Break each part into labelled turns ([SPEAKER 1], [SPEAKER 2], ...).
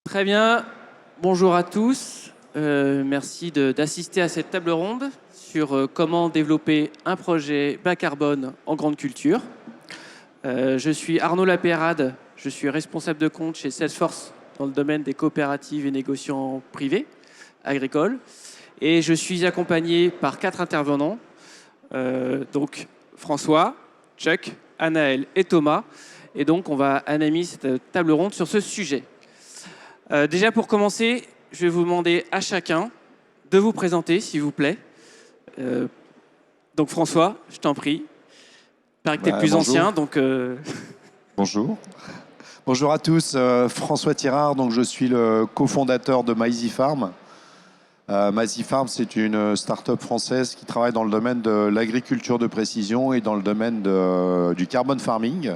[SPEAKER 1] Très bien, bonjour à tous. Merci d'assister à cette table ronde sur comment développer un projet bas carbone en grande culture. Je suis Arnaud Lapérade, je suis responsable de compte chez Salesforce dans le domaine des coopératives et négociants privés agricoles. Et je suis accompagné par 4 intervenants, donc François, Chuck, Anaël et Thomas. Et donc on va animer cette table ronde sur ce sujet. Déjà pour commencer, je vais vous demander à chacun de vous présenter, s'il vous plaît. Donc François, je t'en prie. Il paraît que tu es le plus ancien, donc...
[SPEAKER 2] Bonjour. Bonjour à tous, François Tirard, donc je suis le cofondateur de Maizy Farm. Maizy Farm, c'est une start-up française qui travaille dans le domaine de l'agriculture de précision et dans le domaine du carbon farming.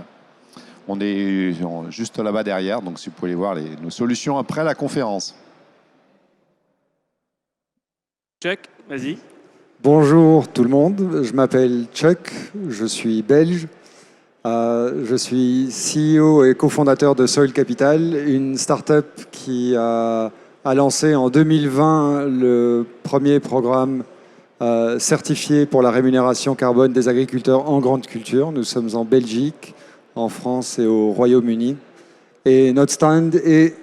[SPEAKER 2] On est juste là-bas derrière, donc si vous pouvez voir nos solutions après la conférence.
[SPEAKER 1] Chuck, vas-y.
[SPEAKER 3] Bonjour tout le monde, je m'appelle Chuck, je suis belge. Je suis CEO et cofondateur de Soil Capital, une start-up qui a lancé en 2020 le premier programme certifié pour la rémunération carbone des agriculteurs en grande culture. Nous sommes en Belgique, en France et au Royaume-Uni. Et notre stand est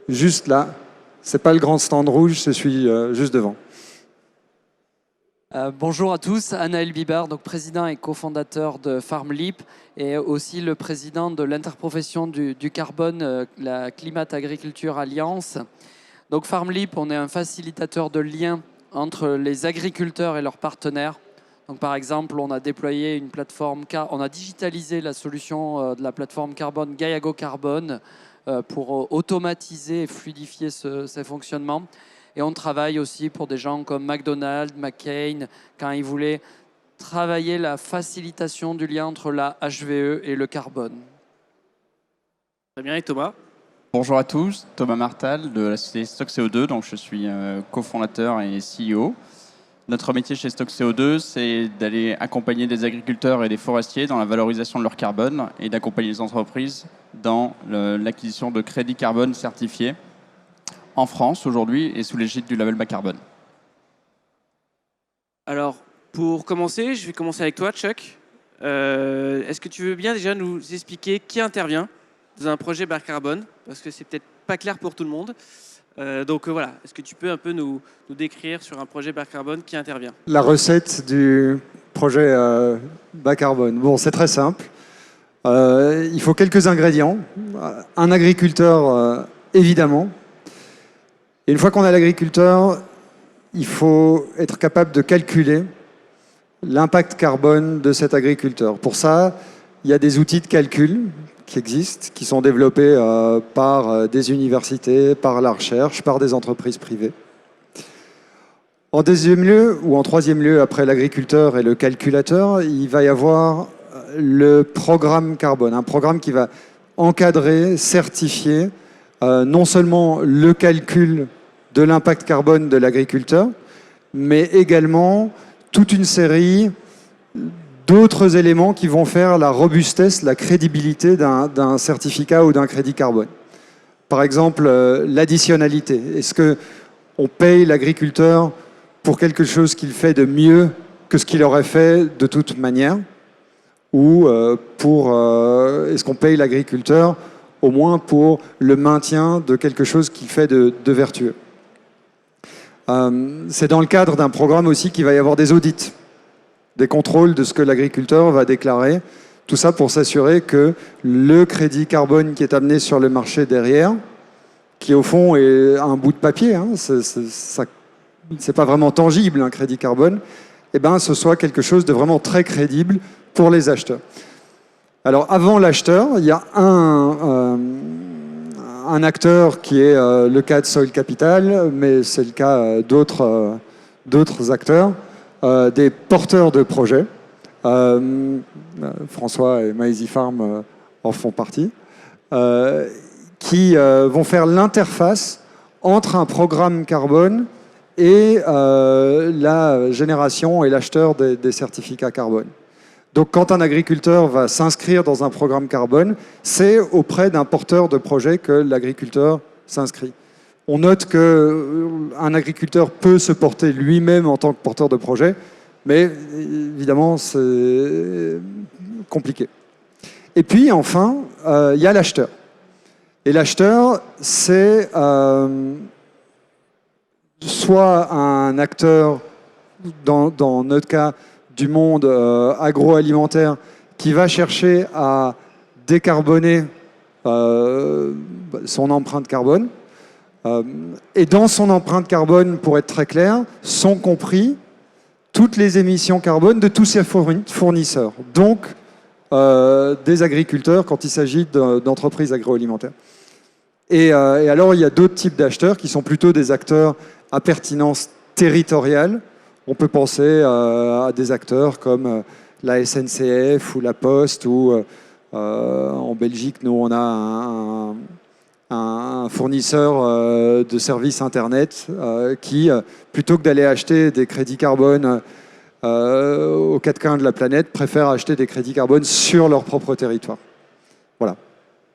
[SPEAKER 3] juste là. Ce n'est pas le grand stand rouge, je suis juste devant.
[SPEAKER 4] Bonjour à tous, Anaël Bibard, donc président et cofondateur de FarmLeap et aussi le président de l'interprofession du carbone, la Climate Agriculture Alliance. Donc FarmLeap, on est un facilitateur de liens entre les agriculteurs et leurs partenaires. Donc par exemple, on a déployé une plateforme, on a digitalisé la solution de la plateforme carbone Gaiago Carbone pour automatiser et fluidifier ces fonctionnements. Et on travaille aussi pour des gens comme McDonald's, McCain, quand ils voulaient travailler la facilitation du lien entre la HVE et le carbone.
[SPEAKER 1] Très bien, et Thomas?
[SPEAKER 5] Bonjour à tous, Thomas Martal de la société Stock CO2, donc je suis cofondateur et CEO. Notre métier chez Stock CO2, c'est d'aller accompagner des agriculteurs et des forestiers dans la valorisation de leur carbone et d'accompagner les entreprises dans l'acquisition de crédits carbone certifiés en France aujourd'hui et sous l'égide du label bas carbone.
[SPEAKER 1] Alors, pour commencer, je vais commencer avec toi, Chuck. Est-ce que tu veux bien déjà nous expliquer qui intervient dans un projet bas carbone? Parce que c'est peut-être pas clair pour tout le monde. Donc voilà, est-ce que tu peux un peu nous décrire sur un projet bas carbone qui intervient?
[SPEAKER 3] La recette du projet bas carbone. Bon, c'est très simple. Il faut quelques ingrédients. Un agriculteur, évidemment. Et une fois qu'on a l'agriculteur, il faut être capable de calculer l'impact carbone de cet agriculteur. Pour ça, il y a des outils de calcul qui existent, qui sont développés par des universités, par la recherche, par des entreprises privées. En deuxième lieu, ou en troisième lieu, après l'agriculteur et le calculateur, il va y avoir le programme carbone, un programme qui va encadrer, certifier non seulement le calcul de l'impact carbone de l'agriculteur, mais également toute une série d'autres éléments qui vont faire la robustesse, la crédibilité d'un certificat ou d'un crédit carbone. Par exemple, l'additionnalité. Est-ce qu'on paye l'agriculteur pour quelque chose qu'il fait de mieux que ce qu'il aurait fait de toute manière? Ou est-ce qu'on paye l'agriculteur au moins pour le maintien de quelque chose qu'il fait de vertueux? C'est dans le cadre d'un programme aussi qu'il va y avoir des audits, des contrôles de ce que l'agriculteur va déclarer. Tout ça pour s'assurer que le crédit carbone qui est amené sur le marché derrière, qui au fond est un bout de papier, hein, c'est pas vraiment tangible un crédit carbone, eh ben, ce soit quelque chose de vraiment très crédible pour les acheteurs. Alors avant l'acheteur, il y a un acteur qui est le cas de Soil Capital, mais c'est le cas d'autres acteurs, des porteurs de projets. François et Maizy Farm en font partie, qui vont faire l'interface entre un programme carbone et la génération et l'acheteur des certificats carbone. Donc quand un agriculteur va s'inscrire dans un programme carbone, c'est auprès d'un porteur de projet que l'agriculteur s'inscrit. On note qu'un agriculteur peut se porter lui-même en tant que porteur de projet, mais évidemment, c'est compliqué. Et puis, enfin, il y a l'acheteur. Et l'acheteur, c'est soit un acteur, dans notre cas, du monde agroalimentaire, qui va chercher à décarboner son empreinte carbone. Et dans son empreinte carbone, pour être très clair, sont compris toutes les émissions carbone de tous ses fournisseurs, donc des agriculteurs quand il s'agit d'entreprises agroalimentaires. Et alors, il y a d'autres types d'acheteurs qui sont plutôt des acteurs à pertinence territoriale. On peut penser à des acteurs comme la SNCF ou la Poste, ou en Belgique, nous, on a un fournisseur de services Internet qui, plutôt que d'aller acheter des crédits carbone aux quatre coins de la planète, préfère acheter des crédits carbone sur leur propre territoire. Voilà.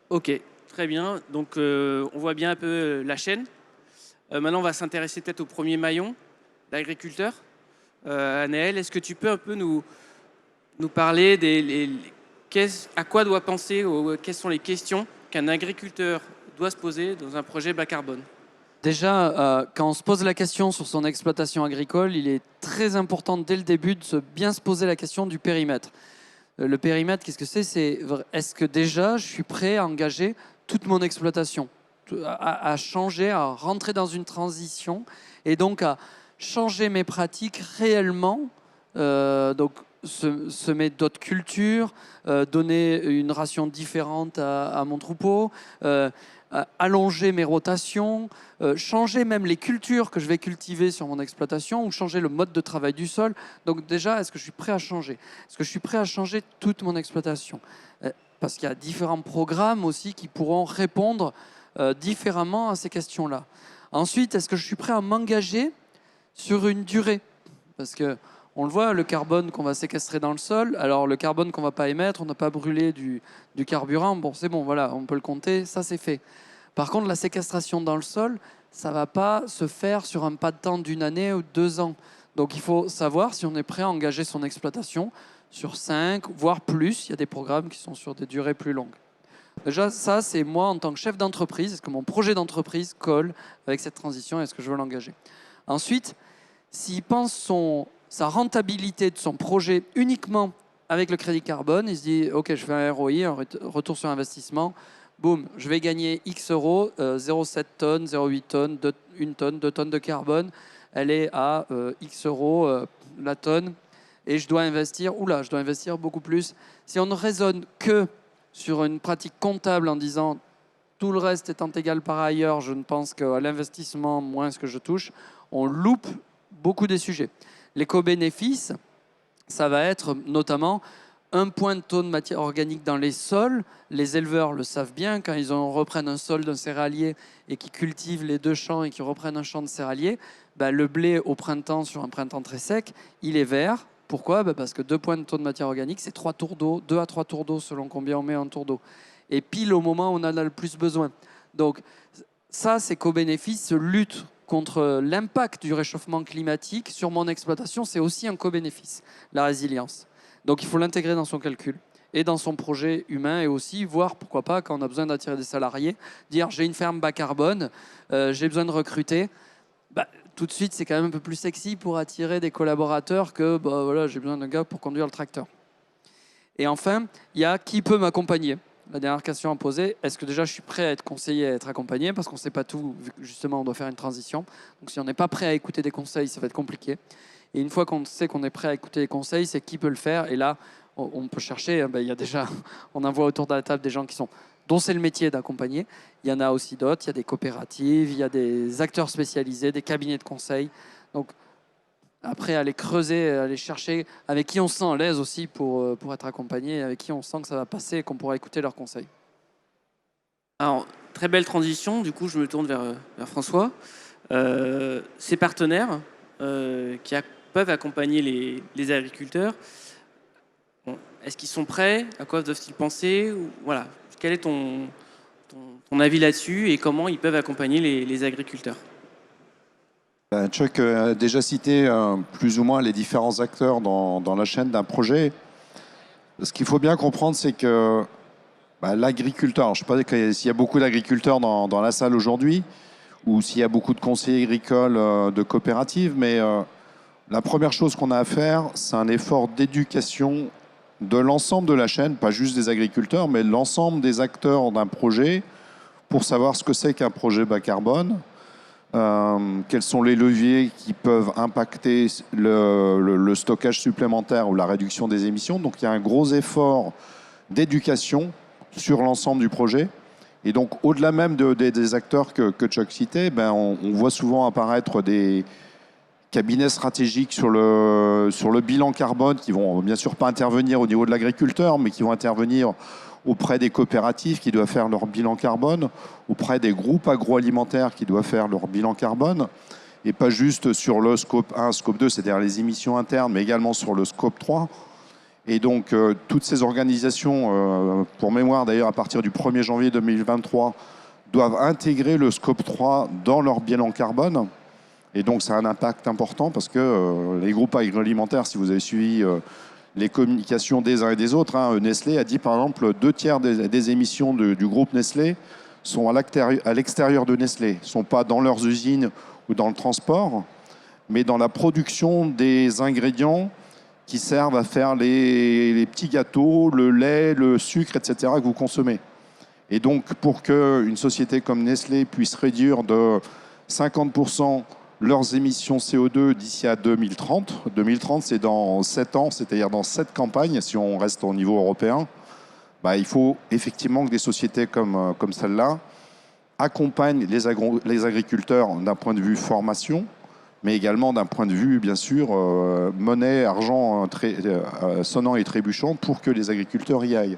[SPEAKER 1] Ok, très bien. Donc, on voit bien un peu la chaîne. Maintenant, on va s'intéresser peut-être au premier maillon, l'agriculteur. Anaël, est-ce que tu peux un peu nous parler à quoi doit penser, quelles sont les questions qu'un agriculteur doit se poser dans un projet bas carbone?
[SPEAKER 4] Déjà, quand on se pose la question sur son exploitation agricole, il est très important dès le début de bien se poser la question du périmètre. Le périmètre, qu'est-ce que c'est? Est-ce que déjà je suis prêt à engager toute mon exploitation, à changer, à rentrer dans une transition et donc à changer mes pratiques réellement, donc semer d'autres cultures, donner une ration différente à mon troupeau, allonger mes rotations, changer même les cultures que je vais cultiver sur mon exploitation ou changer le mode de travail du sol. Donc déjà, est-ce que je suis prêt à changer? Est-ce que je suis prêt à changer toute mon exploitation? Parce qu'il y a différents programmes aussi qui pourront répondre différemment à ces questions-là. Ensuite, est-ce que je suis prêt à m'engager sur une durée? Parce que on le voit, le carbone qu'on va séquestrer dans le sol, alors le carbone qu'on ne va pas émettre, on n'a pas brûlé du carburant, bon c'est bon, voilà, on peut le compter, ça c'est fait. Par contre, la séquestration dans le sol, ça ne va pas se faire sur un pas de temps d'une année ou 2 ans. Donc il faut savoir si on est prêt à engager son exploitation sur 5, voire plus. Il y a des programmes qui sont sur des durées plus longues. Déjà, ça c'est moi en tant que chef d'entreprise, est-ce que mon projet d'entreprise colle avec cette transition, est-ce que je veux l'engager? Ensuite, s'il pense sa rentabilité de son projet uniquement avec le crédit carbone, il se dit ok, je fais un ROI, un retour sur investissement, boum, je vais gagner X euros, 0,7 tonnes, 0,8 tonnes, 1 tonne, 2 tonnes de carbone, elle est à X euros la tonne, et je dois investir beaucoup plus. Si on ne raisonne que sur une pratique comptable en disant tout le reste étant égal par ailleurs, je ne pense qu'à l'investissement moins ce que je touche, on loupe beaucoup des sujets. L'éco-bénéfice, ça va être notamment 1 point de taux de matière organique dans les sols. Les éleveurs le savent bien, quand ils reprennent un sol d'un céréalier et qu'ils cultivent les 2 champs et qu'ils reprennent un champ de céréalier, le blé au printemps, sur un printemps très sec, il est vert. Pourquoi? Parce que 2 points de taux de matière organique, c'est 3 tours d'eau, 2 à 3 tours d'eau selon combien on met un tour d'eau. Et pile au moment où on en a le plus besoin. Donc ça, c'est co-bénéfice, lutte contre l'impact du réchauffement climatique sur mon exploitation, c'est aussi un co-bénéfice, la résilience. Donc il faut l'intégrer dans son calcul et dans son projet humain, et aussi voir, pourquoi pas, quand on a besoin d'attirer des salariés, dire j'ai une ferme bas carbone, j'ai besoin de recruter. Tout de suite, c'est quand même un peu plus sexy pour attirer des collaborateurs que voilà, j'ai besoin d'un gars pour conduire le tracteur. Et enfin, il y a qui peut m'accompagner. La dernière question à poser, est-ce que déjà je suis prêt à être conseillé, à être accompagné? Parce qu'on ne sait pas tout, vu que justement on doit faire une transition. Donc si on n'est pas prêt à écouter des conseils, ça va être compliqué. Et une fois qu'on sait qu'on est prêt à écouter les conseils, c'est qui peut le faire. Et là, on peut chercher, il y a déjà, on en voit autour de la table des gens dont c'est le métier d'accompagner. Il y en a aussi d'autres, il y a des coopératives, il y a des acteurs spécialisés, des cabinets de conseil. Donc après, aller creuser, aller chercher avec qui on se sent à l'aise aussi pour être accompagné, avec qui on sent que ça va passer et qu'on pourra écouter leurs conseils.
[SPEAKER 1] Alors, très belle transition. Du coup, je me tourne vers François. Ces partenaires qui peuvent accompagner les agriculteurs, Est-ce qu'ils sont prêts? À quoi doivent-ils penser? Voilà. Quel est ton avis là-dessus et comment ils peuvent accompagner les agriculteurs?
[SPEAKER 2] Chuck a déjà cité plus ou moins les différents acteurs dans la chaîne d'un projet. Ce qu'il faut bien comprendre, c'est que l'agriculteur, je ne sais pas s'il y a beaucoup d'agriculteurs dans la salle aujourd'hui ou s'il y a beaucoup de conseillers agricoles de coopératives, mais la première chose qu'on a à faire, c'est un effort d'éducation de l'ensemble de la chaîne, pas juste des agriculteurs, mais l'ensemble des acteurs d'un projet pour savoir ce que c'est qu'un projet bas carbone, quels sont les leviers qui peuvent impacter le stockage supplémentaire ou la réduction des émissions. Donc il y a un gros effort d'éducation sur l'ensemble du projet. Et donc au-delà même des acteurs que Chuck citait, on voit souvent apparaître des cabinets stratégiques sur le bilan carbone qui vont bien sûr pas intervenir au niveau de l'agriculteur, mais qui vont intervenir auprès des coopératives qui doivent faire leur bilan carbone, auprès des groupes agroalimentaires qui doivent faire leur bilan carbone, et pas juste sur le scope 1, scope 2, c'est-à-dire les émissions internes, mais également sur le scope 3. Et donc, toutes ces organisations, pour mémoire d'ailleurs, à partir du 1er janvier 2023, doivent intégrer le scope 3 dans leur bilan carbone. Et donc, ça a un impact important parce que les groupes agroalimentaires, si vous avez suivi les communications des uns et des autres, Nestlé a dit par exemple 2/3 des émissions du groupe Nestlé sont à l'extérieur de Nestlé, ne sont pas dans leurs usines ou dans le transport, mais dans la production des ingrédients qui servent à faire les petits gâteaux, le lait, le sucre, etc. que vous consommez. Et donc, pour qu'une société comme Nestlé puisse réduire de 50% leurs émissions CO2 d'ici à 2030. 2030, c'est dans 7 ans, c'est-à-dire dans 7 campagnes, si on reste au niveau européen. Il faut effectivement que des sociétés comme celle-là accompagnent les agriculteurs d'un point de vue formation, mais également d'un point de vue, bien sûr, monnaie, argent sonnant et trébuchant pour que les agriculteurs y aillent.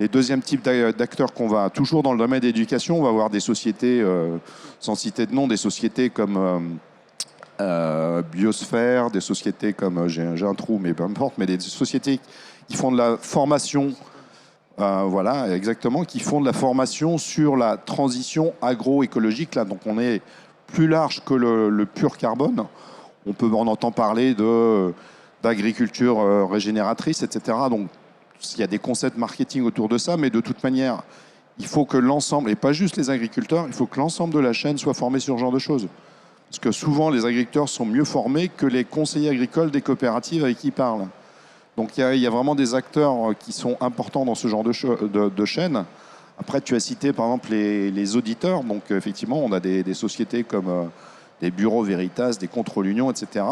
[SPEAKER 2] Les deuxièmes types d'acteurs qu'on va, toujours dans le domaine de l'éducation, on va avoir des sociétés, sans citer de nom, des sociétés comme Biosphère, des sociétés comme, j'ai un trou, mais peu importe, mais des sociétés qui font de la formation, voilà, exactement, qui font de la formation sur la transition agroécologique. Là, donc on est plus large que le pur carbone. On entend parler d'agriculture régénératrice, etc. Donc, il y a des concepts marketing autour de ça, mais de toute manière, il faut que l'ensemble, et pas juste les agriculteurs, il faut que l'ensemble de la chaîne soit formé sur ce genre de choses. Parce que souvent, les agriculteurs sont mieux formés que les conseillers agricoles des coopératives avec qui ils parlent. Donc il y a vraiment des acteurs qui sont importants dans ce genre de chaîne. Après, tu as cité par exemple les auditeurs. Donc effectivement, on a des sociétés comme des bureaux Veritas, des contrôles Union, etc.,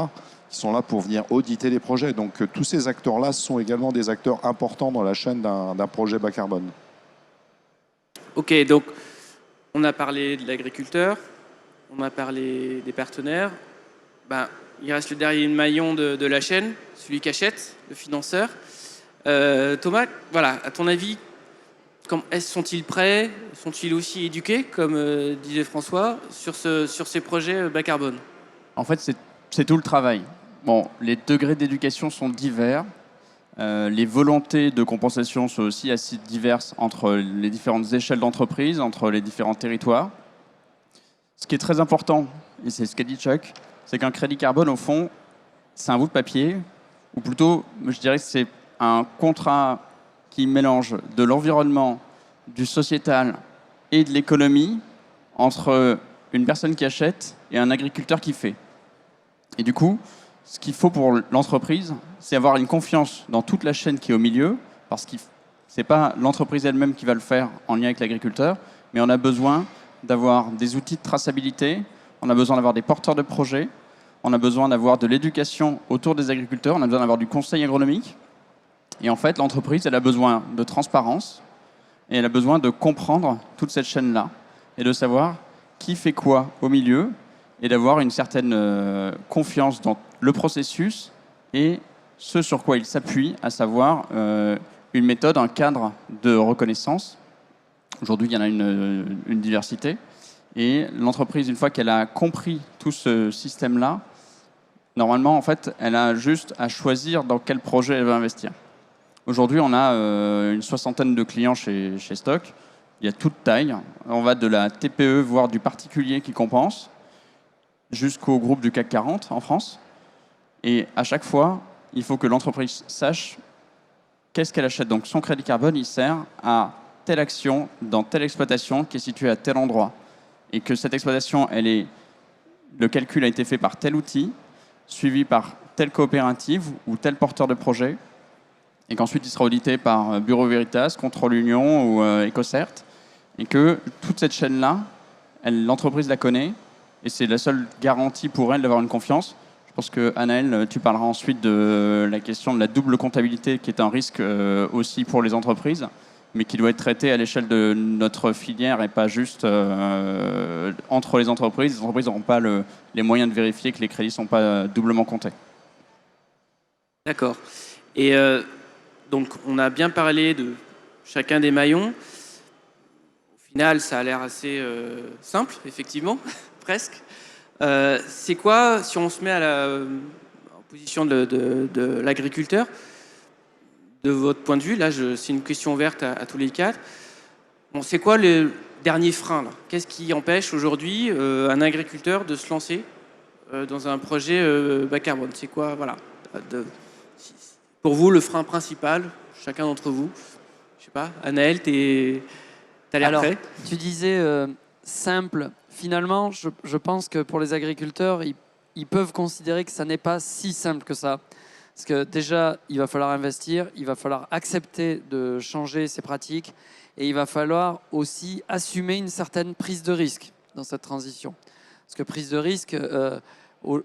[SPEAKER 2] qui sont là pour venir auditer les projets. Donc tous ces acteurs-là sont également des acteurs importants dans la chaîne d'un projet bas carbone.
[SPEAKER 1] Ok, donc on a parlé de l'agriculteur, on a parlé des partenaires. Il reste le dernier maillon de la chaîne, celui qui achète, le financeur. Thomas, voilà, à ton avis, sont-ils prêts? Sont-ils aussi éduqués, comme disait François, sur ces projets bas carbone?
[SPEAKER 5] En fait, c'est tout le travail. Bon, les degrés d'éducation sont divers. Les volontés de compensation sont aussi assez diverses entre les différentes échelles d'entreprise, entre les différents territoires. Ce qui est très important, et c'est ce qu'a dit Chuck, c'est qu'un crédit carbone, au fond, c'est un bout de papier, ou plutôt, je dirais que c'est un contrat qui mélange de l'environnement, du sociétal et de l'économie entre une personne qui achète et un agriculteur qui fait. Et du coup, ce qu'il faut pour l'entreprise, c'est avoir une confiance dans toute la chaîne qui est au milieu, parce que ce n'est pas l'entreprise elle-même qui va le faire en lien avec l'agriculteur, mais on a besoin d'avoir des outils de traçabilité, on a besoin d'avoir des porteurs de projets, on a besoin d'avoir de l'éducation autour des agriculteurs, on a besoin d'avoir du conseil agronomique. Et en fait, l'entreprise, elle a besoin de transparence et elle a besoin de comprendre toute cette chaîne-là et de savoir qui fait quoi au milieu et d'avoir une certaine confiance dans le processus et ce sur quoi il s'appuie, à savoir une méthode, un cadre de reconnaissance. Aujourd'hui, il y en a une diversité. Et l'entreprise, une fois qu'elle a compris tout ce système-là, normalement, en fait, elle a juste à choisir dans quel projet elle va investir. Aujourd'hui, on a une soixantaine de clients chez Stock. Il y a toute taille. On va de la TPE, voire du particulier qui compense, jusqu'au groupe du CAC 40 en France. Et à chaque fois, il faut que l'entreprise sache qu'est-ce qu'elle achète. Donc son crédit carbone, il sert à telle action dans telle exploitation qui est située à tel endroit. Et que cette exploitation, le calcul a été fait par tel outil, suivi par telle coopérative ou tel porteur de projet, et qu'ensuite il sera audité par Bureau Veritas, Contrôle Union ou EcoCert, et que toute cette chaîne-là, l'entreprise la connaît, et c'est la seule garantie pour elle d'avoir une confiance. Je pense que Anaël, tu parleras ensuite de la question de la double comptabilité, qui est un risque aussi pour les entreprises, mais qui doit être traité à l'échelle de notre filière et pas juste entre les entreprises. Les entreprises n'auront pas les moyens de vérifier que les crédits ne sont pas doublement comptés.
[SPEAKER 1] D'accord. Et donc, on a bien parlé de chacun des maillons. Au final, ça a l'air assez simple, effectivement, presque. C'est quoi, si on se met en position de l'agriculteur, de votre point de vue, là, c'est une question ouverte à tous les quatre. Bon, c'est quoi le dernier frein là? Qu'est-ce qui empêche aujourd'hui un agriculteur de se lancer dans un projet bas carbone? C'est quoi, voilà, pour vous, le frein principal, chacun d'entre vous? Je sais pas, Anaël, t'as l'air prêt?
[SPEAKER 4] Tu disais simple. Finalement, je pense que pour les agriculteurs, ils peuvent considérer que ça n'est pas si simple que ça. Parce que déjà, il va falloir investir, il va falloir accepter de changer ses pratiques et il va falloir aussi assumer une certaine prise de risque dans cette transition. Parce que prise de risque,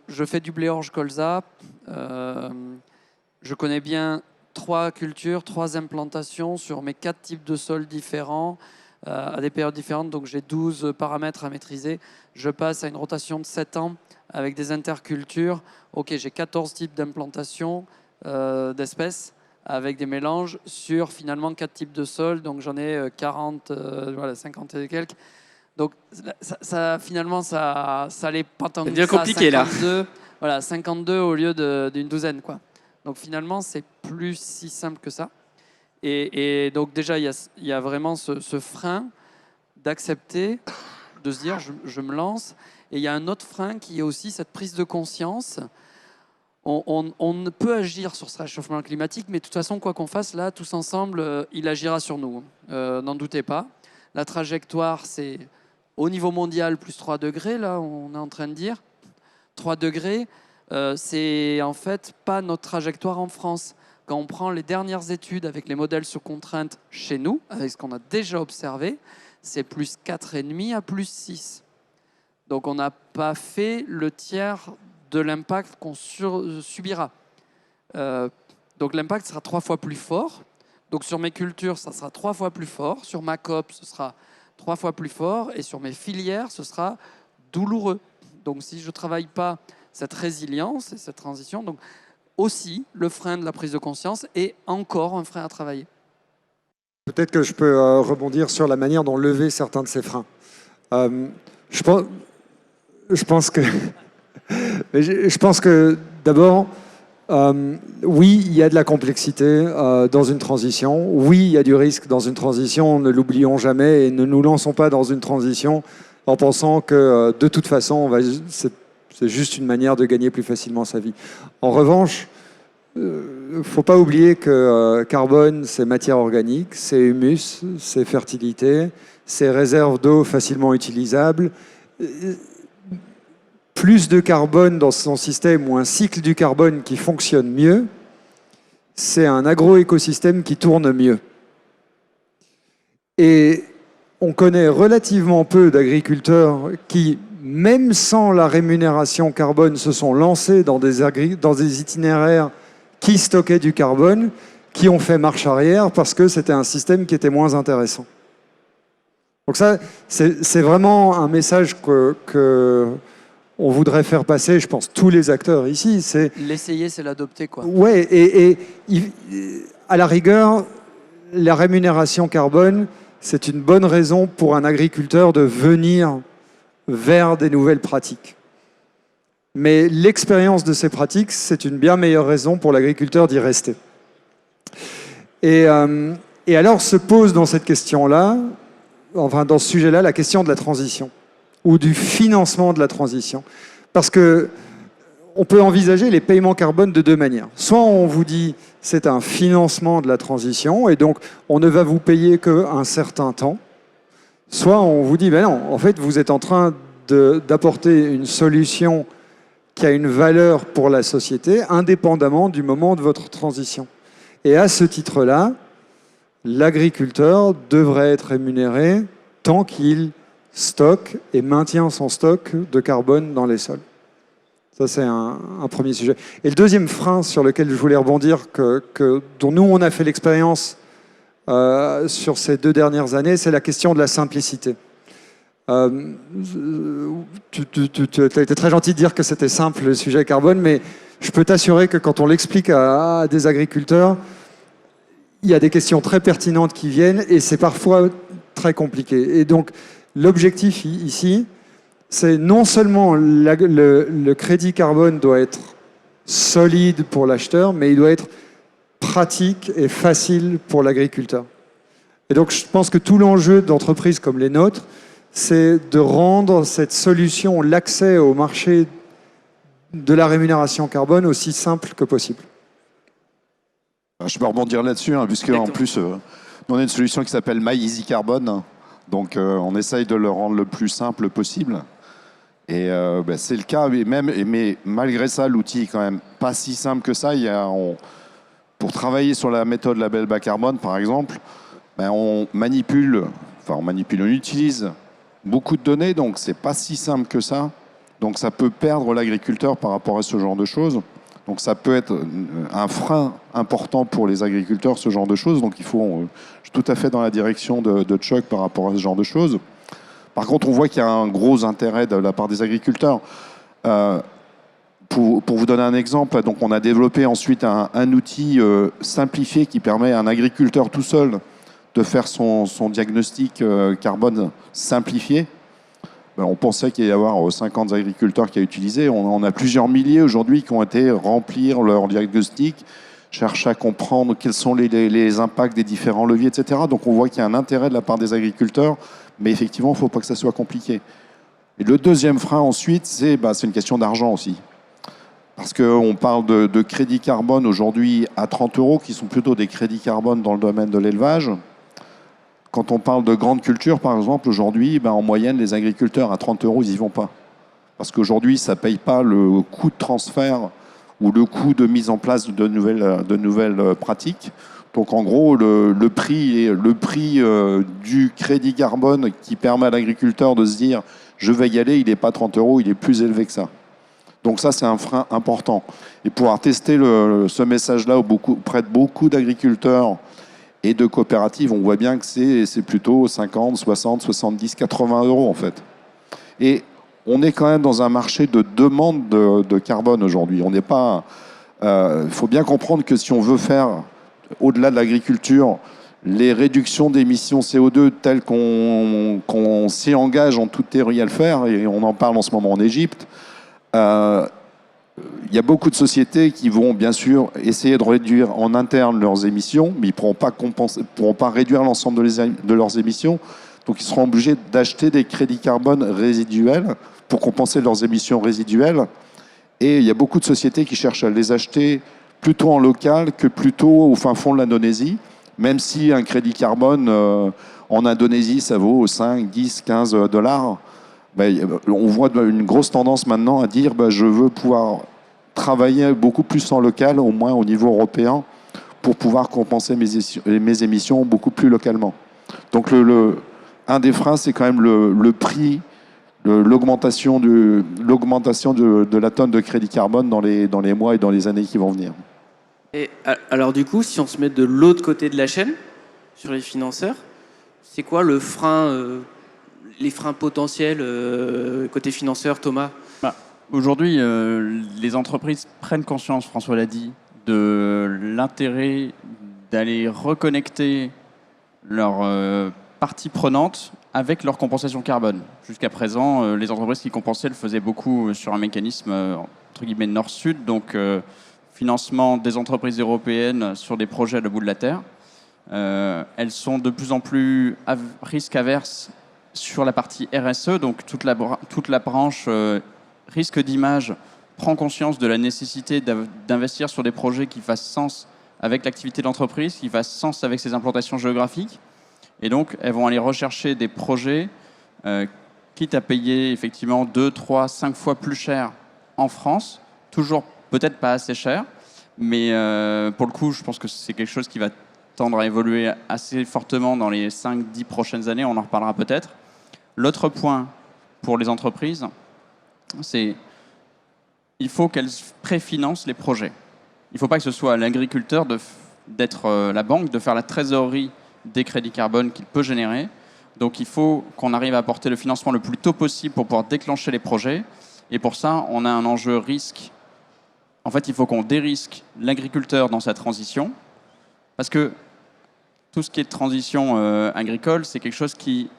[SPEAKER 4] je fais du blé orge colza, je connais bien 3 cultures, 3 implantations sur mes 4 types de sols différents, à des périodes différentes, donc j'ai 12 paramètres à maîtriser. Je passe à une rotation de 7 ans avec des intercultures. Ok, j'ai 14 types d'implantations d'espèces avec des mélanges sur finalement 4 types de sols, donc j'en ai 40, voilà, 50 et quelques. Donc finalement, ça n'est pas tant que ça.
[SPEAKER 1] C'est bien compliqué
[SPEAKER 4] 52,
[SPEAKER 1] là.
[SPEAKER 4] Voilà, 52 au lieu d'une douzaine, quoi. Donc finalement, c'est plus si simple que ça. Et donc déjà, il y a vraiment ce frein d'accepter, de se dire je me lance. Et il y a un autre frein qui est aussi cette prise de conscience. On ne peut agir sur ce réchauffement climatique, mais de toute façon, quoi qu'on fasse, là, tous ensemble, il agira sur nous. N'en doutez pas. La trajectoire, c'est au niveau mondial, plus 3 degrés, là, on est en train de dire. 3 degrés, c'est en fait pas notre trajectoire en France. Quand on prend les dernières études avec les modèles sous contrainte chez nous, avec ce qu'on a déjà observé, c'est plus 4,5 à plus 6. Donc on n'a pas fait le tiers de l'impact qu'on subira. Donc l'impact sera 3 fois plus fort. Donc sur mes cultures, ça sera 3 fois plus fort. Sur ma COP, ce sera 3 fois plus fort. Et sur mes filières, ce sera douloureux. Donc si je ne travaille pas cette résilience et cette transition, donc aussi le frein de la prise de conscience est encore un frein à travailler.
[SPEAKER 3] Peut-être que je peux rebondir sur la manière dont lever certains de ces freins. Je pense que d'abord, oui, il y a de la complexité dans une transition. Oui, il y a du risque dans une transition. Ne l'oublions jamais et ne nous lançons pas dans une transition en pensant que de toute façon, c'est juste une manière de gagner plus facilement sa vie. En revanche, il ne faut pas oublier que carbone, c'est matière organique, c'est humus, c'est fertilité, c'est réserve d'eau facilement utilisable. Plus de carbone dans son système ou un cycle du carbone qui fonctionne mieux, c'est un agroécosystème qui tourne mieux. Et on connaît relativement peu d'agriculteurs qui, même sans la rémunération carbone, se sont lancés dans des itinéraires qui stockaient du carbone, qui ont fait marche arrière parce que c'était un système qui était moins intéressant. Donc ça, c'est vraiment un message que on voudrait faire passer, je pense, tous les acteurs ici.
[SPEAKER 4] L'essayer, c'est l'adopter, quoi.
[SPEAKER 3] Ouais, et à la rigueur, la rémunération carbone, c'est une bonne raison pour un agriculteur de venir vers des nouvelles pratiques. Mais l'expérience de ces pratiques, c'est une bien meilleure raison pour l'agriculteur d'y rester. Et alors se pose dans cette question-là, enfin dans ce sujet-là, la question de la transition ou du financement de la transition. Parce que on peut envisager les paiements carbone de deux manières. Soit on vous dit c'est un financement de la transition et donc on ne va vous payer qu'un certain temps. Soit on vous dit ben non, en fait vous êtes en train d'apporter une solution qui a une valeur pour la société indépendamment du moment de votre transition. Et à ce titre-là, l'agriculteur devrait être rémunéré tant qu'il stocke et maintient son stock de carbone dans les sols. Ça, c'est un premier sujet. Et le deuxième frein sur lequel je voulais rebondir, dont nous, on a fait l'expérience sur ces 2 dernières années, c'est la question de la simplicité. Tu as été très gentil de dire que c'était simple, le sujet carbone, mais je peux t'assurer que quand on l'explique à des agriculteurs, il y a des questions très pertinentes qui viennent et c'est parfois très compliqué. Et donc, l'objectif ici, c'est non seulement le crédit carbone doit être solide pour l'acheteur, mais il doit être pratique et facile pour l'agriculteur. Et donc, je pense que tout l'enjeu d'entreprises comme les nôtres, c'est de rendre cette solution, l'accès au marché de la rémunération carbone aussi simple que possible.
[SPEAKER 2] Je peux rebondir là-dessus, hein, puisque en plus, on a une solution qui s'appelle My Easy Carbon. Donc, on essaye de le rendre le plus simple possible. Et c'est le cas, mais malgré ça, l'outil est quand même pas si simple que ça. Pour travailler sur la méthode label bas carbone, par exemple, on utilise beaucoup de données, donc c'est pas si simple que ça. Donc, ça peut perdre l'agriculteur par rapport à ce genre de choses. Donc ça peut être un frein important pour les agriculteurs, ce genre de choses. Donc je suis tout à fait dans la direction de Chuck par rapport à ce genre de choses. Par contre, on voit qu'il y a un gros intérêt de la part des agriculteurs. Pour vous donner un exemple, donc on a développé ensuite un outil simplifié qui permet à un agriculteur tout seul de faire son diagnostic carbone simplifié. On pensait qu'il y allait y avoir 50 agriculteurs qui a utilisé. On a plusieurs milliers aujourd'hui qui ont été remplir leur diagnostic, chercher à comprendre quels sont les impacts des différents leviers, etc. Donc on voit qu'il y a un intérêt de la part des agriculteurs, mais effectivement, il ne faut pas que ça soit compliqué. Et le deuxième frein ensuite, c'est une question d'argent aussi. Parce qu'on parle de crédits carbone aujourd'hui à 30 €, qui sont plutôt des crédits carbone dans le domaine de l'élevage. Quand on parle de grandes cultures, par exemple, aujourd'hui, en moyenne, les agriculteurs à 30 €, ils n'y vont pas. Parce qu'aujourd'hui, ça ne paye pas le coût de transfert ou le coût de mise en place de nouvelles pratiques. Donc, en gros, le prix du crédit carbone qui permet à l'agriculteur de se dire « je vais y aller », il n'est pas 30 €, il est plus élevé que ça. Donc ça, c'est un frein important. Et pouvoir tester ce message-là auprès de beaucoup d'agriculteurs et de coopératives, on voit bien que c'est plutôt 50, 60, 70, 80 € en fait. Et on est quand même dans un marché de demande de carbone aujourd'hui. On n'est pas. Il faut bien comprendre que si on veut faire, au-delà de l'agriculture, les réductions d'émissions CO2 telles qu'on s'y engage en toute théorie à le faire, et on en parle en ce moment en Égypte, il y a beaucoup de sociétés qui vont bien sûr essayer de réduire en interne leurs émissions, mais ils ne pourront pas réduire l'ensemble de leurs émissions. Donc ils seront obligés d'acheter des crédits carbone résiduels pour compenser leurs émissions résiduelles. Et il y a beaucoup de sociétés qui cherchent à les acheter plutôt en local que plutôt au fin fond de l'Indonésie, même si un crédit carbone en Indonésie, ça vaut 5, 10, 15 $. On voit une grosse tendance maintenant à dire je veux pouvoir travailler beaucoup plus en local, au moins au niveau européen, pour pouvoir compenser mes émissions beaucoup plus localement. Donc un des freins, c'est quand même le prix, l'augmentation de la tonne de crédit carbone dans les mois et dans les années qui vont venir.
[SPEAKER 1] Et alors du coup, si on se met de l'autre côté de la chaîne, sur les financeurs, c'est quoi le frein les freins potentiels côté financeur, Thomas?
[SPEAKER 5] Aujourd'hui, les entreprises prennent conscience, François l'a dit, de l'intérêt d'aller reconnecter leurs parties prenantes avec leur compensation carbone. Jusqu'à présent, les entreprises qui compensaient le faisaient beaucoup sur un mécanisme entre guillemets nord-sud, donc financement des entreprises européennes sur des projets à le bout de la terre. Elles sont de plus en plus risque averses sur la partie RSE, donc toute la branche risque d'image prend conscience de la nécessité d'investir sur des projets qui fassent sens avec l'activité d'entreprise, qui fassent sens avec ses implantations géographiques. Et donc, elles vont aller rechercher des projets, quitte à payer effectivement 2, 3, 5 fois plus cher en France, toujours peut-être pas assez cher, mais pour le coup, je pense que c'est quelque chose qui va tendre à évoluer assez fortement dans les 5-10 prochaines années, on en reparlera peut-être. L'autre point pour les entreprises, c'est il faut qu'elles préfinancent les projets. Il ne faut pas que ce soit à l'agriculteur d'être la banque, de faire la trésorerie des crédits carbone qu'il peut générer. Donc il faut qu'on arrive à apporter le financement le plus tôt possible pour pouvoir déclencher les projets. Et pour ça, on a un enjeu risque. En fait, il faut qu'on dérisque l'agriculteur dans sa transition. Parce que tout ce qui est transition agricole, c'est quelque chose qui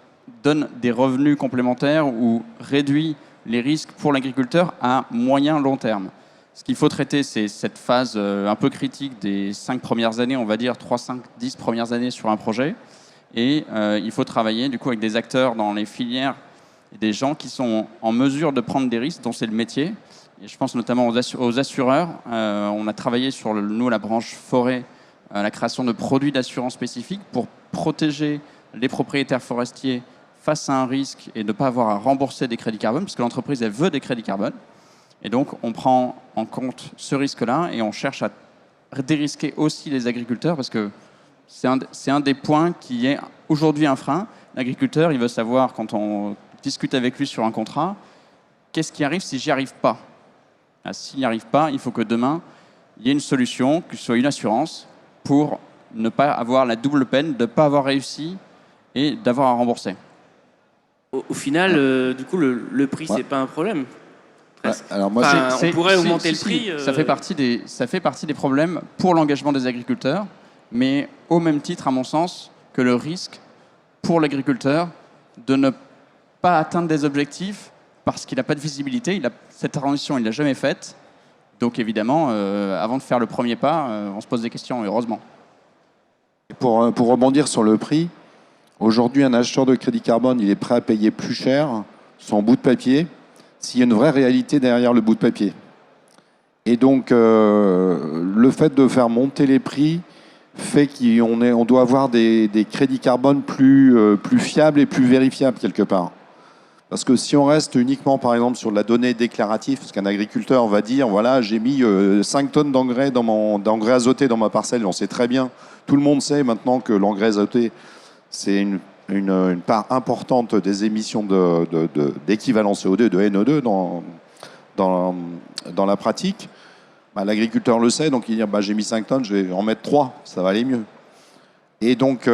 [SPEAKER 5] donne des revenus complémentaires ou réduit les risques pour l'agriculteur à moyen-long terme. Ce qu'il faut traiter, c'est cette phase un peu critique des 5 premières années, on va dire 3, 5, 10 premières années sur un projet. Et il faut travailler du coup avec des acteurs dans les filières, et des gens qui sont en mesure de prendre des risques, dont c'est le métier. Et je pense notamment aux assureurs. On a travaillé sur, nous, la branche forêt, la création de produits d'assurance spécifiques pour protéger les propriétaires forestiers face à un risque et ne pas avoir à rembourser des crédits carbone, parce que l'entreprise, elle veut des crédits carbone. Et donc, on prend en compte ce risque-là et on cherche à dérisquer aussi les agriculteurs, parce que c'est un des points qui est aujourd'hui un frein. L'agriculteur, il veut savoir, quand on discute avec lui sur un contrat, qu'est-ce qui arrive si j'y arrive pas. S'il n'y arrive pas, il faut que demain, il y ait une solution, que ce soit une assurance, pour ne pas avoir la double peine de ne pas avoir réussi et d'avoir à rembourser.
[SPEAKER 1] Au final, du coup, le prix, c'est pas un problème. Presque.
[SPEAKER 2] Alors moi,
[SPEAKER 1] on pourrait augmenter le prix.
[SPEAKER 5] Ça fait partie des problèmes pour l'engagement des agriculteurs, mais au même titre, à mon sens, que le risque pour l'agriculteur de ne pas atteindre des objectifs parce qu'il n'a pas de visibilité. Cette transition, il ne l'a jamais faite. Donc évidemment, avant de faire le premier pas, on se pose des questions, heureusement.
[SPEAKER 2] pour rebondir sur le prix, aujourd'hui, un acheteur de crédit carbone, il est prêt à payer plus cher son bout de papier s'il y a une vraie réalité derrière le bout de papier. Et donc, le fait de faire monter les prix fait qu'on doit avoir des crédits carbone plus fiables et plus vérifiables quelque part. Parce que si on reste uniquement, par exemple, sur de la donnée déclarative, parce qu'un agriculteur va dire, voilà, j'ai mis 5 tonnes d'engrais azoté dans ma parcelle, on sait très bien, tout le monde sait maintenant que l'engrais azoté, c'est une part importante des émissions d'équivalent CO2, de NO2 dans la pratique. Bah, l'agriculteur le sait, donc il dit, bah, j'ai mis 5 tonnes, je vais en mettre 3, ça va aller mieux. Et donc,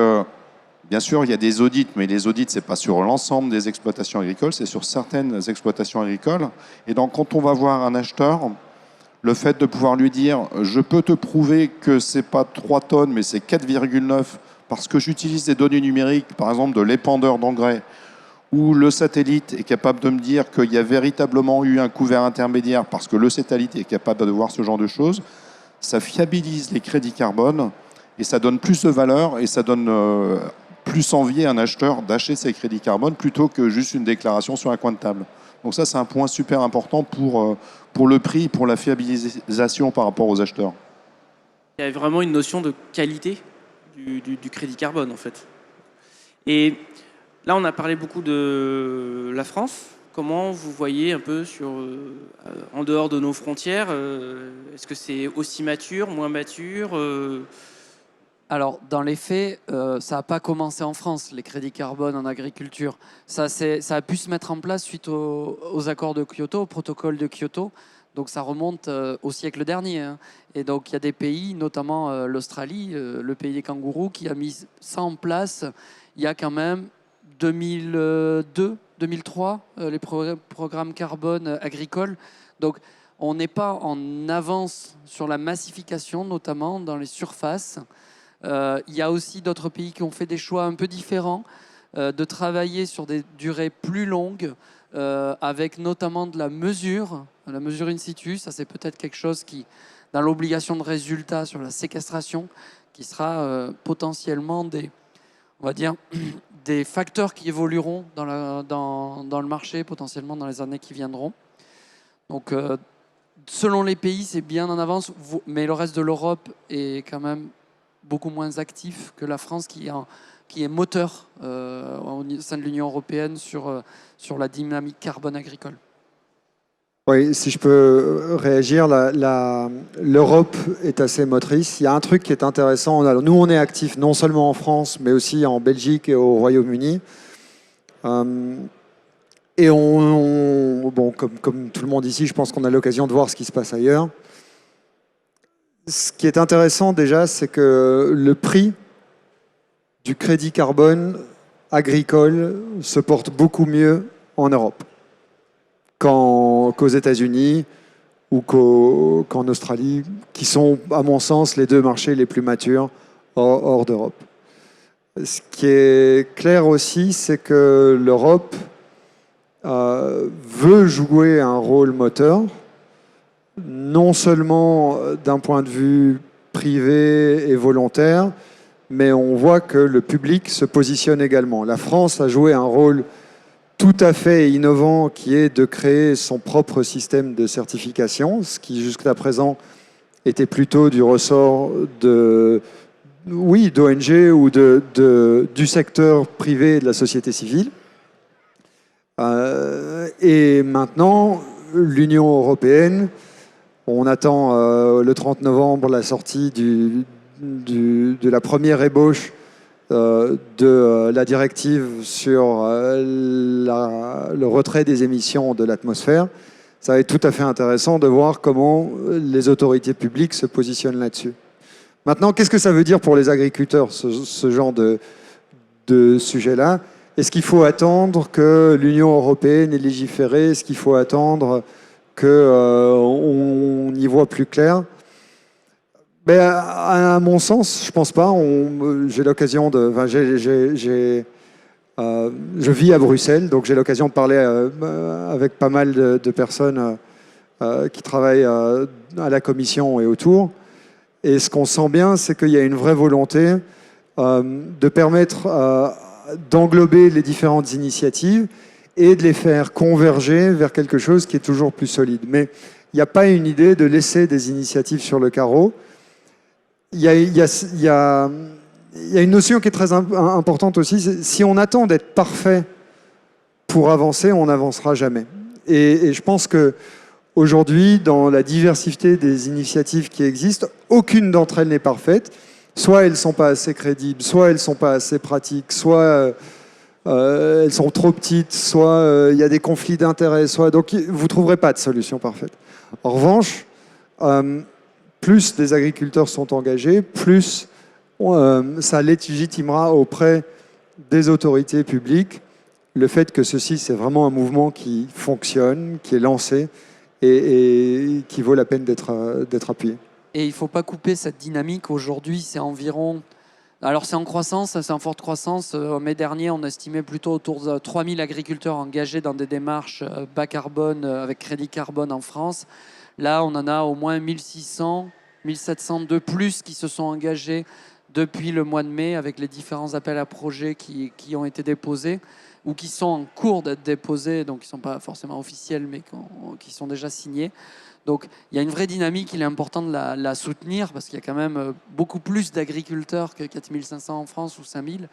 [SPEAKER 2] bien sûr, il y a des audits, mais les audits, ce n'est pas sur l'ensemble des exploitations agricoles, c'est sur certaines exploitations agricoles. Et donc, quand on va voir un acheteur, le fait de pouvoir lui dire « je peux te prouver que ce n'est pas 3 tonnes, mais c'est 4,9 parce que j'utilise des données numériques, par exemple de l'épandeur d'engrais, où le satellite est capable de me dire qu'il y a véritablement eu un couvert intermédiaire parce que le satellite est capable de voir ce genre de choses », ça fiabilise les crédits carbone et ça donne plus de valeur et ça donne plus envie à un acheteur d'acheter ses crédits carbone plutôt que juste une déclaration sur un coin de table. Donc ça, c'est un point super important pour le prix, pour la fiabilisation par rapport aux acheteurs.
[SPEAKER 1] Il y a vraiment une notion de qualité du crédit carbone, en fait. Et là, on a parlé beaucoup de la France. Comment vous voyez un peu en dehors de nos frontières, est-ce que c'est aussi mature, moins mature
[SPEAKER 4] Alors, dans les faits, ça n'a pas commencé en France, les crédits carbone en agriculture. Ça a pu se mettre en place suite aux accords de Kyoto, au protocole de Kyoto. Donc, ça remonte au siècle dernier. Hein. Et donc, il y a des pays, notamment l'Australie, le pays des kangourous, qui a mis ça en place il y a quand même 2002, 2003, les programmes carbone agricoles. Donc, on n'est pas en avance sur la massification, notamment dans les surfaces. Il y a aussi d'autres pays qui ont fait des choix un peu différents, de travailler sur des durées plus longues, avec notamment de la mesure in situ. Ça, c'est peut-être quelque chose qui, dans l'obligation de résultat sur la séquestration, qui sera potentiellement on va dire, des facteurs qui évolueront dans le marché potentiellement dans les années qui viendront. Donc, selon les pays, c'est bien en avance, mais le reste de l'Europe est quand même beaucoup moins actif que la France, qui est moteur au sein de l'Union européenne sur la dynamique carbone agricole.
[SPEAKER 3] Oui, si je peux réagir, l'Europe est assez motrice. Il y a un truc qui est intéressant. Alors, nous, on est actifs non seulement en France, mais aussi en Belgique et au Royaume-Uni. Et bon, comme tout le monde ici, je pense qu'on a l'occasion de voir ce qui se passe ailleurs. Ce qui est intéressant déjà, c'est que le prix du crédit carbone agricole se porte beaucoup mieux en Europe qu'aux États-Unis ou qu'en Australie, qui sont, à mon sens, les deux marchés les plus matures hors d'Europe. Ce qui est clair aussi, c'est que l'Europe veut jouer un rôle moteur, non seulement d'un point de vue privé et volontaire, mais on voit que le public se positionne également. La France a joué un rôle tout à fait innovant qui est de créer son propre système de certification, ce qui jusqu'à présent était plutôt du ressort d'ONG ou du secteur privé et de la société civile. Et maintenant, l'Union européenne, on attend le 30 novembre la sortie de la première ébauche de la directive sur le retrait des émissions de l'atmosphère. Ça va être tout à fait intéressant de voir comment les autorités publiques se positionnent là-dessus. Maintenant, qu'est-ce que ça veut dire pour les agriculteurs, ce genre de sujet-là? Est-ce qu'il faut attendre que l'Union européenne ait légiféré? Est-ce qu'il faut attendre qu'on y voit plus clair? Ben, à mon sens, je pense pas. J'ai l'occasion de. Enfin, je vis à Bruxelles, donc j'ai l'occasion de parler avec pas mal de personnes qui travaillent à la Commission et autour. Et ce qu'on sent bien, c'est qu'il y a une vraie volonté de permettre d'englober les différentes initiatives et de les faire converger vers quelque chose qui est toujours plus solide. Mais il n'y a pas une idée de laisser des initiatives sur le carreau. Il y a une notion qui est très importante aussi. Si on attend d'être parfait pour avancer, on n'avancera jamais. Et je pense qu'aujourd'hui, dans la diversité des initiatives qui existent, aucune d'entre elles n'est parfaite. Soit elles ne sont pas assez crédibles, soit elles ne sont pas assez pratiques, soit elles sont trop petites, soit il y a des conflits d'intérêts. Donc vous ne trouverez pas de solution parfaite. En revanche, plus des agriculteurs sont engagés, plus ça légitimera auprès des autorités publiques le fait que ceci, c'est vraiment un mouvement qui fonctionne, qui est lancé et qui vaut la peine d'être appuyé.
[SPEAKER 4] Et il ne faut pas couper cette dynamique. Aujourd'hui, c'est environ... Alors c'est en croissance, c'est en forte croissance. En mai dernier, on estimait plutôt autour de 3000 agriculteurs engagés dans des démarches bas carbone avec crédit carbone en France. Là, on en a au moins 1600, 1700 de plus qui se sont engagés depuis le mois de mai avec les différents appels à projets qui ont été déposés ou qui sont en cours d'être déposés, donc qui ne sont pas forcément officiels, mais qui sont déjà signés. Donc il y a une vraie dynamique, il est important de la soutenir parce qu'il y a quand même beaucoup plus d'agriculteurs que 4500 en France ou 5000.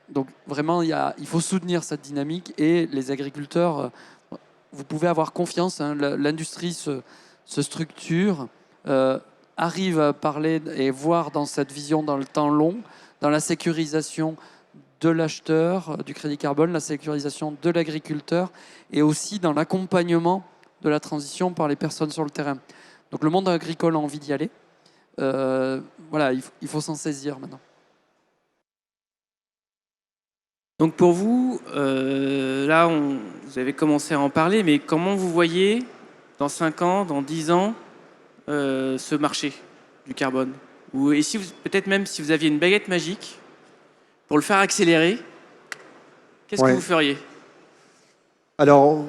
[SPEAKER 4] Donc vraiment, il faut soutenir cette dynamique et les agriculteurs, vous pouvez avoir confiance, hein, l'industrie se structure, arrive à parler et voir dans cette vision dans le temps long, dans la sécurisation de l'acheteur du crédit carbone, la sécurisation de l'agriculteur et aussi dans l'accompagnement de la transition par les personnes sur le terrain. Donc le monde agricole a envie d'y aller. Voilà, il faut s'en saisir maintenant.
[SPEAKER 1] Donc pour vous, là, vous avez commencé à en parler, mais comment vous voyez dans 5 ans, dans 10 ans, ce marché du carbone? Et si peut-être même si vous aviez une baguette magique pour le faire accélérer, qu'est-ce que vous feriez?
[SPEAKER 3] Alors,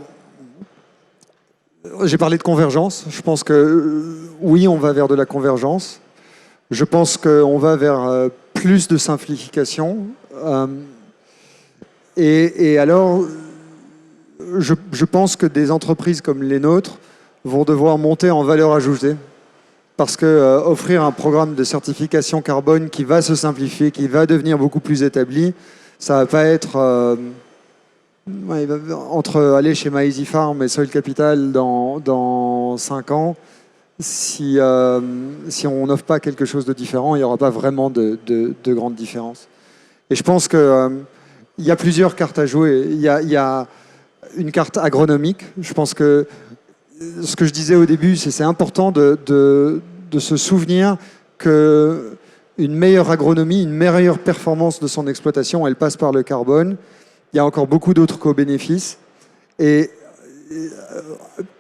[SPEAKER 3] j'ai parlé de convergence. Je pense que oui, on va vers de la convergence. Je pense qu'on va vers plus de simplification. Et alors, je pense que des entreprises comme les nôtres vont devoir monter en valeur ajoutée. Parce que offrir un programme de certification carbone qui va se simplifier, qui va devenir beaucoup plus établi, ça va pas être entre aller chez Maizy Farm et Soil Capital dans 5 ans. Si on n'offre pas quelque chose de différent, il n'y aura pas vraiment de grandes différences. Et je pense qu'il y a plusieurs cartes à jouer. Il y a une carte agronomique. Je pense que ce que je disais au début, c'est important de se souvenir qu'une meilleure agronomie, une meilleure performance de son exploitation, elle passe par le carbone. Il y a encore beaucoup d'autres co-bénéfices. Et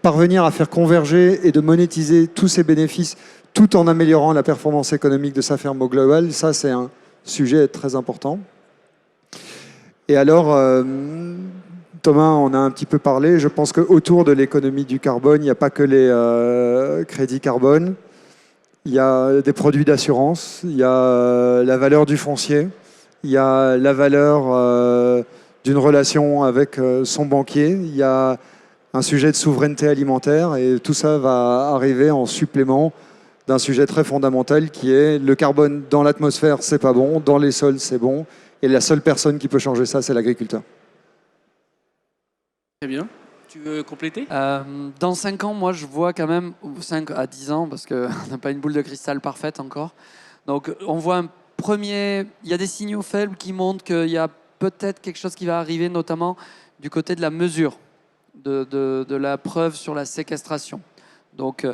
[SPEAKER 3] parvenir à faire converger et de monétiser tous ces bénéfices tout en améliorant la performance économique de sa ferme au global, ça c'est un sujet très important. Et alors, Thomas en a un petit peu parlé, je pense qu'autour de l'économie du carbone, il n'y a pas que les crédits carbone, il y a des produits d'assurance, il y a la valeur du foncier, il y a la valeur d'une relation avec son banquier, il y a un sujet de souveraineté alimentaire et tout ça va arriver en supplément d'un sujet très fondamental qui est le carbone dans l'atmosphère, c'est pas bon, dans les sols, c'est bon, et la seule personne qui peut changer ça, c'est l'agriculteur.
[SPEAKER 1] Très bien. Tu veux compléter?
[SPEAKER 4] Dans 5 ans, moi, je vois quand même, 5 à 10 ans, parce qu'on n'a pas une boule de cristal parfaite encore. Donc, on voit il y a des signaux faibles qui montrent qu'il y a peut-être quelque chose qui va arriver, notamment du côté de la mesure, de la preuve sur la séquestration. Donc,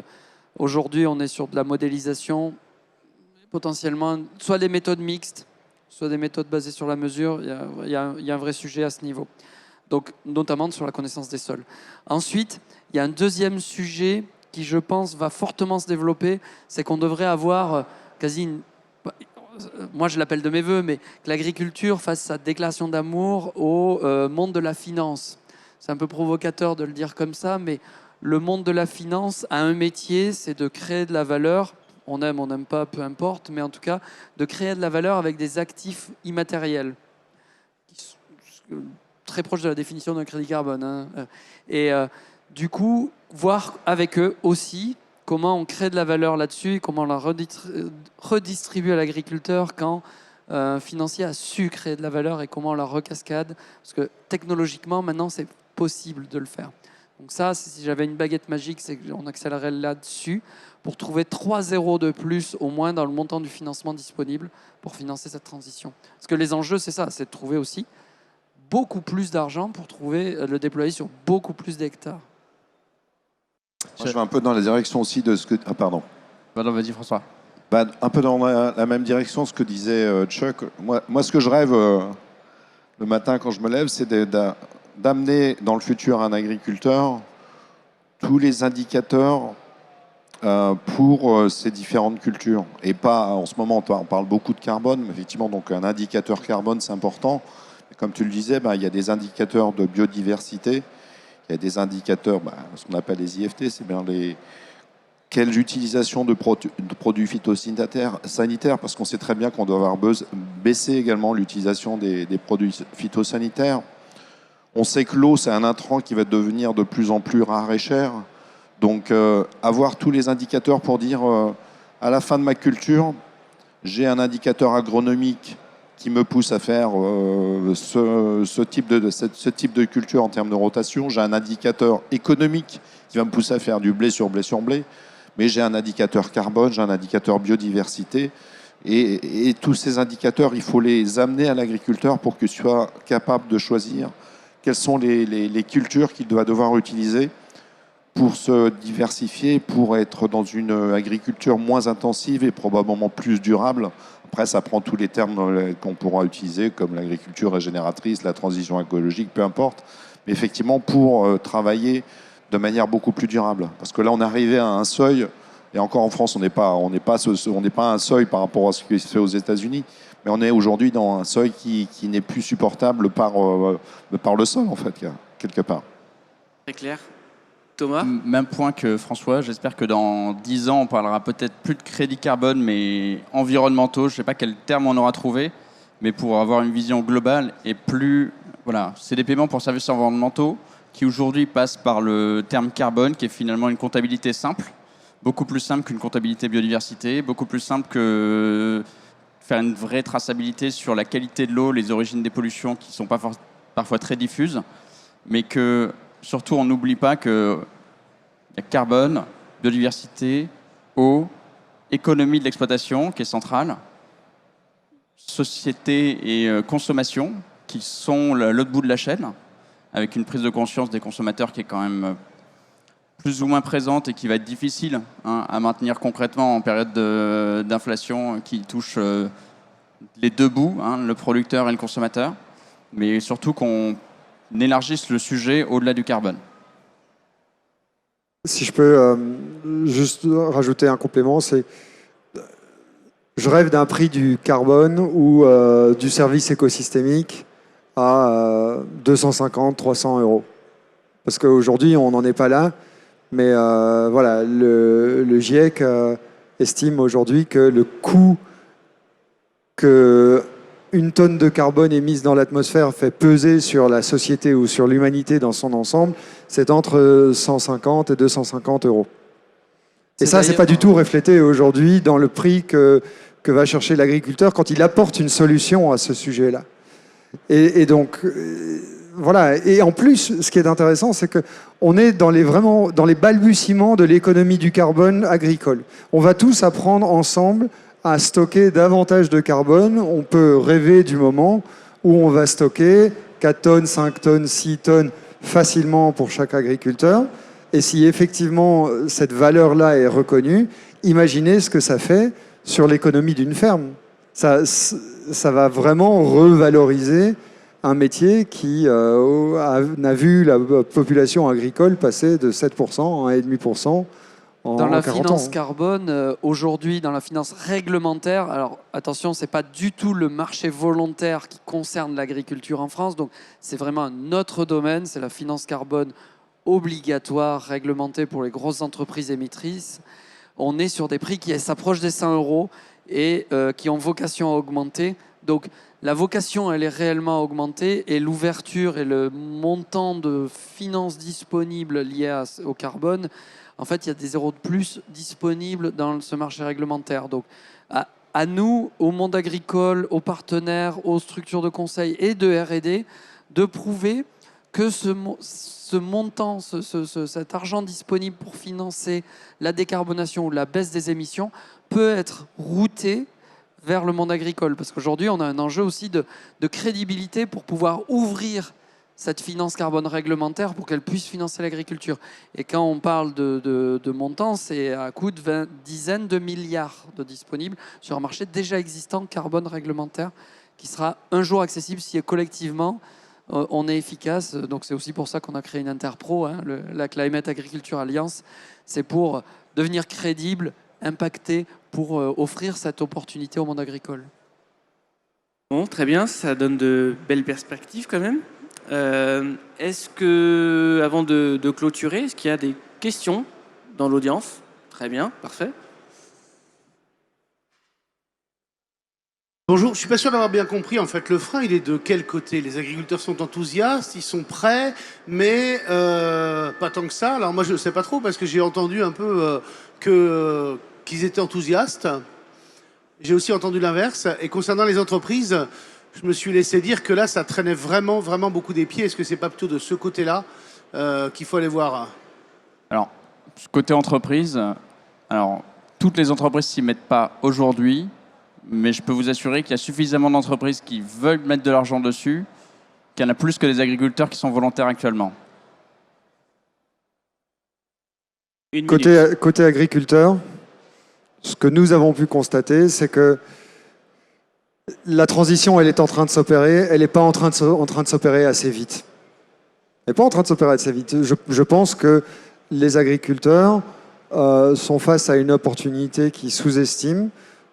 [SPEAKER 4] aujourd'hui, on est sur de la modélisation, potentiellement, soit des méthodes mixtes, soit des méthodes basées sur la mesure. Il y a un vrai sujet à ce niveau. Donc, notamment sur la connaissance des sols. Ensuite, il y a un deuxième sujet qui, je pense, va fortement se développer, c'est qu'on devrait avoir moi je l'appelle de mes voeux, mais que l'agriculture fasse sa déclaration d'amour au monde de la finance. C'est un peu provocateur de le dire comme ça, mais le monde de la finance a un métier, c'est de créer de la valeur. On n'aime pas, peu importe, mais en tout cas, de créer de la valeur avec des actifs immatériels. Très proche de la définition d'un crédit carbone. Hein. Et du coup, voir avec eux aussi comment on crée de la valeur là-dessus et comment on la redistribue à l'agriculteur quand un financier a su créer de la valeur et comment on la recascade. Parce que technologiquement, maintenant, c'est possible de le faire. Donc ça, si j'avais une baguette magique, c'est qu'on accélérerait là-dessus pour trouver 3 zéros de plus au moins dans le montant du financement disponible pour financer cette transition. Parce que les enjeux, c'est ça, c'est de trouver aussi beaucoup plus d'argent pour le déployer sur beaucoup plus d'hectares.
[SPEAKER 2] Moi, je vais un peu dans la direction aussi de ce que... Ah, pardon.
[SPEAKER 5] Pardon, vas-y François.
[SPEAKER 2] Un peu dans la même direction, ce que disait Chuck. Moi, ce que je rêve le matin quand je me lève, c'est d'amener dans le futur un agriculteur tous les indicateurs pour ces différentes cultures. Et pas, en ce moment, on parle beaucoup de carbone, mais effectivement, donc un indicateur carbone, c'est important. Comme tu le disais, il y a des indicateurs de biodiversité, il y a des indicateurs, ce qu'on appelle les IFT, c'est bien quelles utilisations de produits phytosanitaires, parce qu'on sait très bien qu'on doit avoir baissé également l'utilisation des produits phytosanitaires. On sait que l'eau, c'est un intrant qui va devenir de plus en plus rare et cher. Donc, avoir tous les indicateurs pour dire, à la fin de ma culture, j'ai un indicateur agronomique qui me pousse à faire ce type de culture en termes de rotation. J'ai un indicateur économique qui va me pousser à faire du blé sur blé sur blé. Mais j'ai un indicateur carbone, j'ai un indicateur biodiversité. Et tous ces indicateurs, il faut les amener à l'agriculteur pour qu'il soit capable de choisir quelles sont les cultures qu'il va devoir utiliser pour se diversifier, pour être dans une agriculture moins intensive et probablement plus durable. Après, ça prend tous les termes qu'on pourra utiliser, comme l'agriculture régénératrice, la transition écologique, peu importe. Mais effectivement, pour travailler de manière beaucoup plus durable. Parce que là, on est arrivé à un seuil, et encore en France, on n'est pas à un seuil par rapport à ce qui se fait aux États-Unis, mais on est aujourd'hui dans un seuil qui n'est plus supportable par le sol, en fait, quelque part.
[SPEAKER 1] Très clair. Thomas?
[SPEAKER 5] Même point que François. J'espère que dans 10 ans, on parlera peut-être plus de crédits carbone, mais environnementaux. Je ne sais pas quel terme on aura trouvé, mais pour avoir une vision globale et plus... Voilà, c'est des paiements pour services environnementaux qui aujourd'hui passent par le terme carbone, qui est finalement une comptabilité simple, beaucoup plus simple qu'une comptabilité biodiversité, beaucoup plus simple que faire une vraie traçabilité sur la qualité de l'eau, les origines des pollutions qui sont parfois très diffuses, mais que surtout on n'oublie pas qu'il y a carbone, biodiversité, eau, économie de l'exploitation qui est centrale, société et consommation qui sont l'autre bout de la chaîne, avec une prise de conscience des consommateurs qui est quand même plus ou moins présente et qui va être difficile à maintenir concrètement en période d'inflation qui touche les deux bouts, le producteur et le consommateur, mais surtout qu'on élargisse le sujet au-delà du carbone.
[SPEAKER 3] Si je peux juste rajouter un complément, c'est je rêve d'un prix du carbone ou du service écosystémique à 250, 300 euros. Parce qu'aujourd'hui, on n'en est pas là. Mais voilà, le GIEC estime aujourd'hui que le coût qu'une tonne de carbone émise dans l'atmosphère fait peser sur la société ou sur l'humanité dans son ensemble, c'est entre 150 et 250 euros. Et ça, c'est pas du tout reflété aujourd'hui dans le prix que va chercher l'agriculteur quand il apporte une solution à ce sujet-là. Et donc... Voilà. Et en plus, ce qui est intéressant, c'est qu'on est vraiment dans les balbutiements de l'économie du carbone agricole. On va tous apprendre ensemble à stocker davantage de carbone. On peut rêver du moment où on va stocker 4 tonnes, 5 tonnes, 6 tonnes facilement pour chaque agriculteur. Et si effectivement cette valeur-là est reconnue, imaginez ce que ça fait sur l'économie d'une ferme. Ça va vraiment revaloriser un métier qui n'a vu la population agricole passer de 7% à 1,5% en 40 ans.
[SPEAKER 4] Dans la finance carbone, aujourd'hui, dans la finance réglementaire, alors attention, ce n'est pas du tout le marché volontaire qui concerne l'agriculture en France, donc c'est vraiment un autre domaine, c'est la finance carbone obligatoire, réglementée pour les grosses entreprises émettrices. On est sur des prix qui s'approchent des 100 euros et qui ont vocation à augmenter. Donc, la vocation, elle est réellement augmentée et l'ouverture et le montant de finances disponibles liées au carbone, en fait, il y a des zéros de plus disponibles dans ce marché réglementaire. Donc, à nous, au monde agricole, aux partenaires, aux structures de conseil et de R&D, de prouver que ce montant, cet argent disponible pour financer la décarbonation ou la baisse des émissions peut être routé vers le monde agricole. Parce qu'aujourd'hui, on a un enjeu aussi de crédibilité pour pouvoir ouvrir cette finance carbone réglementaire pour qu'elle puisse financer l'agriculture. Et quand on parle de montants, c'est à coût de dizaines de milliards de disponibles sur un marché déjà existant carbone réglementaire qui sera un jour accessible si collectivement on est efficace. Donc c'est aussi pour ça qu'on a créé une interpro, la Climate Agriculture Alliance. C'est pour devenir crédible, impacté, pour offrir cette opportunité au monde agricole.
[SPEAKER 1] Bon, très bien, ça donne de belles perspectives quand même. Est-ce que, avant de clôturer, est-ce qu'il y a des questions dans l'audience? Très bien, parfait.
[SPEAKER 6] Bonjour, je suis pas sûr d'avoir bien compris. En fait, le frein, il est de quel côté? Les agriculteurs sont enthousiastes, ils sont prêts, mais pas tant que ça. Alors moi, je ne sais pas trop parce que j'ai entendu un peu qu'ils étaient enthousiastes. J'ai aussi entendu l'inverse. Et concernant les entreprises, je me suis laissé dire que là, ça traînait vraiment, vraiment beaucoup des pieds. Est-ce que c'est pas plutôt de ce côté-là qu'il faut aller voir?
[SPEAKER 5] Alors, côté entreprise, alors toutes les entreprises s'y mettent pas aujourd'hui. Mais je peux vous assurer qu'il y a suffisamment d'entreprises qui veulent mettre de l'argent dessus, qu'il y en a plus que des agriculteurs qui sont volontaires actuellement.
[SPEAKER 3] Côté agriculteur, ce que nous avons pu constater, c'est que la transition, elle est en train de s'opérer, elle n'est pas en train de s'opérer assez vite. Elle n'est pas en train de s'opérer assez vite. Je pense que les agriculteurs sont face à une opportunité qu'ils sous-estiment,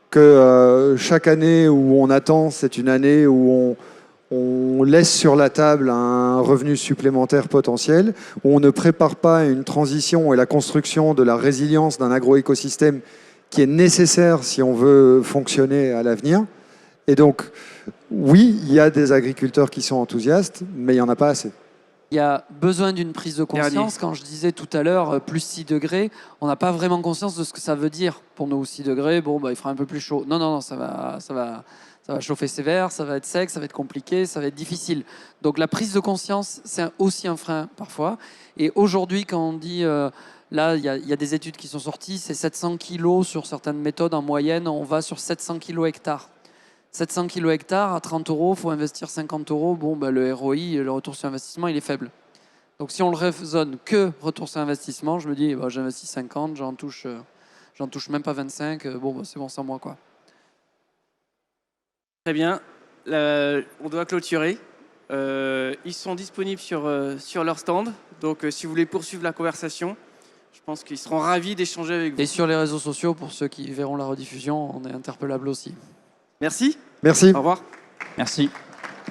[SPEAKER 3] que chaque année où on attend, c'est une année où on laisse sur la table un revenu supplémentaire potentiel, où on ne prépare pas une transition et la construction de la résilience d'un agroécosystème qui est nécessaire si on veut fonctionner à l'avenir. Et donc, oui, il y a des agriculteurs qui sont enthousiastes, mais il n'y en a pas assez.
[SPEAKER 4] Il y a besoin d'une prise de conscience. Quand je disais tout à l'heure, plus 6 degrés, on n'a pas vraiment conscience de ce que ça veut dire pour nous. 6 degrés, bon, bah, il fera un peu plus chaud. Non, non, non, ça va chauffer sévère, ça va être sec, ça va être compliqué, ça va être difficile. Donc la prise de conscience, c'est aussi un frein parfois. Et aujourd'hui, quand on dit, là, il y a des études qui sont sorties, c'est 700 kilos sur certaines méthodes en moyenne, on va sur 700 kilos hectares. 700 kg hectare, à 30 €, il faut investir 50 €. Bon, bah, le ROI, le retour sur investissement, il est faible. Donc si on le raisonne que retour sur investissement, je me dis, bah, j'investis 50, j'en touche même pas 25. Bon, bah, c'est bon, sans moi, quoi.
[SPEAKER 1] Très bien. On doit clôturer. Ils sont disponibles sur leur stand. Donc si vous voulez poursuivre la conversation, je pense qu'ils seront ravis d'échanger avec vous.
[SPEAKER 4] Et sur les réseaux sociaux, pour ceux qui verront la rediffusion, on est interpellable aussi.
[SPEAKER 1] Merci.
[SPEAKER 3] Merci.
[SPEAKER 1] Au revoir.
[SPEAKER 5] Merci.